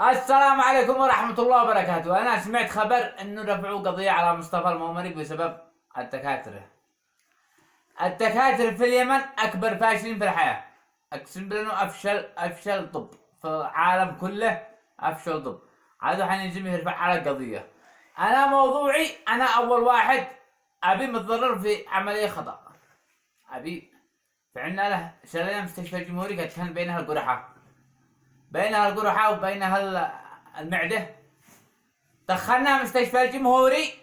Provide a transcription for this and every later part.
السلام عليكم ورحمة الله وبركاته. أنا سمعت خبر إنه رفعوا قضية على مصطفى المومري بسبب الدكاترة. الدكاترة في اليمن أكبر فاشلين في الحياة. أقسم بالله إنه أفشل طب في العالم كله. أفشل طب. هذا حنجم يرفع على قضية. أنا موضوعي، أنا أول واحد أبي متضرر في عملية خطأ. أبي فعندنا له شلنا مستشفى الجمهوري قد كان بينها القرحة وبينها المعدة. دخلنا مستشفى الجمهوري،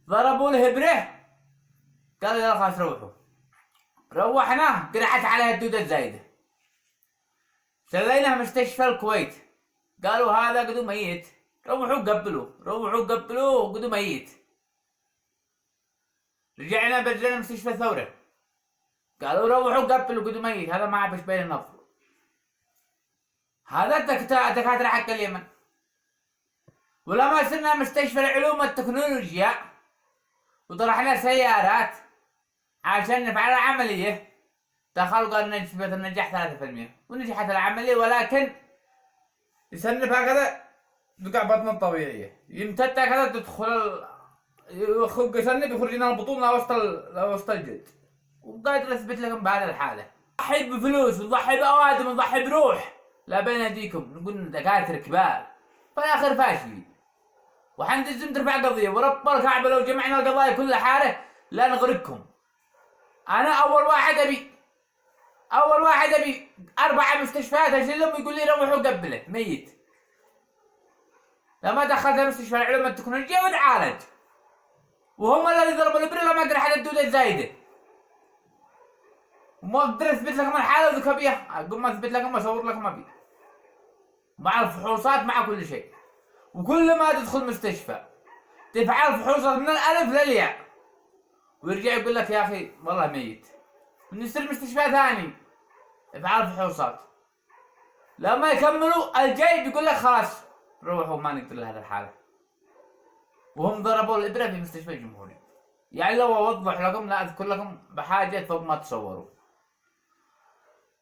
ضربوا الهبرة، قالوا يلا خلاص روحنا، قرحت عليها الدودة الزايدة. سوينا مستشفى الكويت، قالوا هذا قدو ميت، روحوا قبلوا قدو ميت. رجعنا بدلنا مستشفى الثورة، قالوا روحوا قبلوا قدو ميت، هذا ما عبش بين النفط. هذا دكاترة حق اليمن. ولما صرنا مستشفى العلوم والتكنولوجيا وطرحنا سيارات عشان نفعل العملية، دخلوا قالوا نسبة النجاح 3%، ونجحت العملية، ولكن يصنف هكذا دقع بطن الطبيعية، يمتد هكذا تدخل يصنف يخرج لنا البطون لوسط الجلد. وقادر اثبت لكم بهذه الحالة. نضحي بفلوس ونضحي بأوادم ونضحي بروح لا بين ايديكم، نقول دكاترة كبار في الآخر فاشلين. وحنجزم ترفع قضية، ورب الكعبة لو جمعنا القضايا كل حالة لا نغرقكم. أنا أول واحد أبي 4 مستشفيات أشيلهم يقول لي روحوا قبله ميت. لما دخلت مستشفى العلوم والتكنولوجيا وتعالج، وهم الذي ضربوا الإبرة لما قرحت الدودة الزايدة. وما أقدر أثبت لكم الحالة وذكبية، أقول ما أثبت لكم أصور لكم أبي مع الفحوصات مع كل شيء. وكل ما تدخل مستشفى تفعل فحوصات من الألف للياء، ويرجع يقول لك يا أخي والله ميت، ونصير مستشفى ثاني افعال فحوصات. لما يكملوا الجاي بيقول لك خلاص روحوا ما نقدر لهذا الحالة، وهم ضربوا الإبرة في مستشفى الجمهوري. يعني لو أوضح لكم لا أذكر لكم بحاجة فوق ما تصوروا.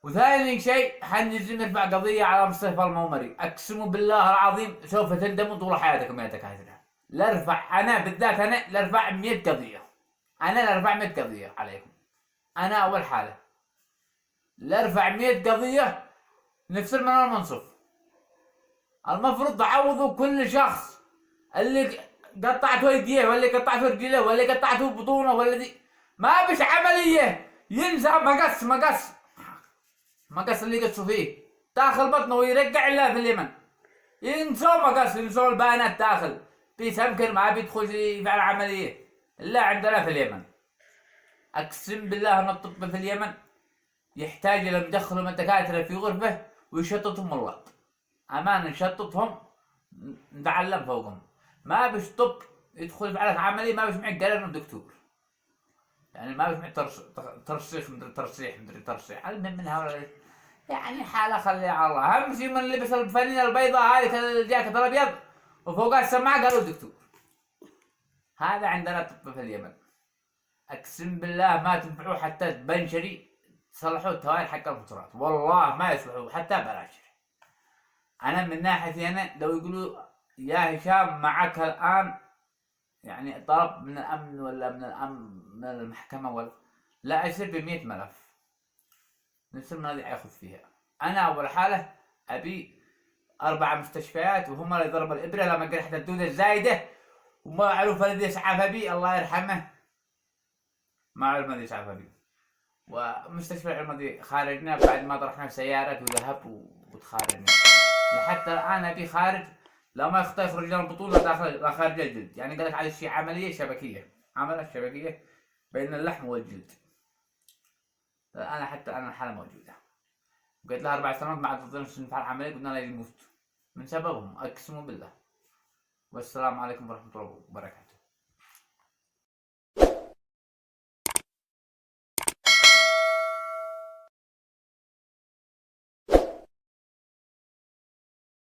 وثاني شيء حنجي نرفع قضية على مصطفى المومري. أقسم بالله العظيم سوف تندموا طول حياتكم يا دكاترة. لارفع أنا بالذات، أنا لارفع 100 قضية، أنا لارفع 100 قضية عليكم. أنا أول حالة لارفع 100 قضية نفصل من المنصف. المفروض تعوضوا كل شخص اللي قطعته يديه، واللي قطعته رجله، واللي قطعته بطونه، والذي ما بش عملية ينسى مقص اللي قصوا فيه داخل بطنه ويرجع الله في اليمن. ينسوا مقص، ينسوا البيانات داخل بيسمكر ما بيدخل يفعل عملية إلا عندنا في اليمن. أقسم بالله أن الطب في اليمن يحتاج إلى مدخلهم الدكاترة في غرفة ويشططهم الله. أمانة نشططهم نتعلم فوقهم. ما بش طب يدخل يفعل عملية ما بش معك قال إنه دكتور، يعني ما بش معك ترشيح المهم من هؤلاء. يعني حالة خليها على الله. أهم شيء من لبس الفانيلة البيضاء هذه الجاكيت الأبيض وفوقها السماعة قالوا دكتور. هذا عندنا طب في اليمن. أقسم بالله ما تنفعوا حتى بنشري تصلحوا التوائر حق الموتورات، والله ما يصلحوا حتى بلاشر. أنا من ناحيتي أنا لو يقولوا يا هشام معك الآن يعني طلب من الأمن ولا من المحكمة ولا لا، أشتري ب100 ملف نفس المناديع ياخذ فيها. أنا أول حالة أبي 4 مستشفيات، وهم اللي ضربوا الإبرة لما قرحت الدودة الزايدة، وما عرف الذي يسعف بي الله يرحمه، ما عرف الذي يسعف بي. ومستشفى العلمدي خارجنا بعد ما طرحنا سيارات وذهب وتخارجنا. لحتى الآن أبي خارج لما يخرج لنا البطولة داخل خارج الجلد. يعني قالك على شيء عملية شبكية، عملت شبكية بين اللحم والجلد. الآن حتى الآن الحالة موجودة. قلت لها 4 سنوات ما عاد تظن نفعل عملية، قلنا لا يموت من سببهم أقسم بالله. والسلام عليكم ورحمة الله وبركاته.